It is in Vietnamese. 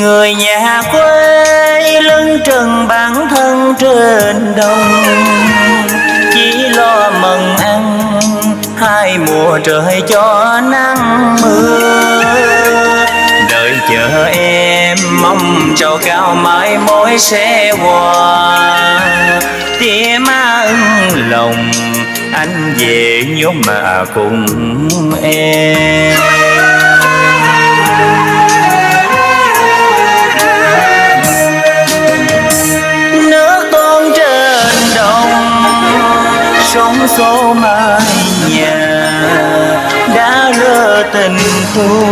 Người nhà quê lưng trần bản thân trên đồng, chỉ lo mần ăn hai mùa trời cho nắng mưa. Đợi chờ em mong trầu cao mãi mối sẽ qua, tia má ưng lòng anh về nhớ mà cùng em. Nước tuôn trên đồng sóng xô mái nhà, đã lỡ tình thương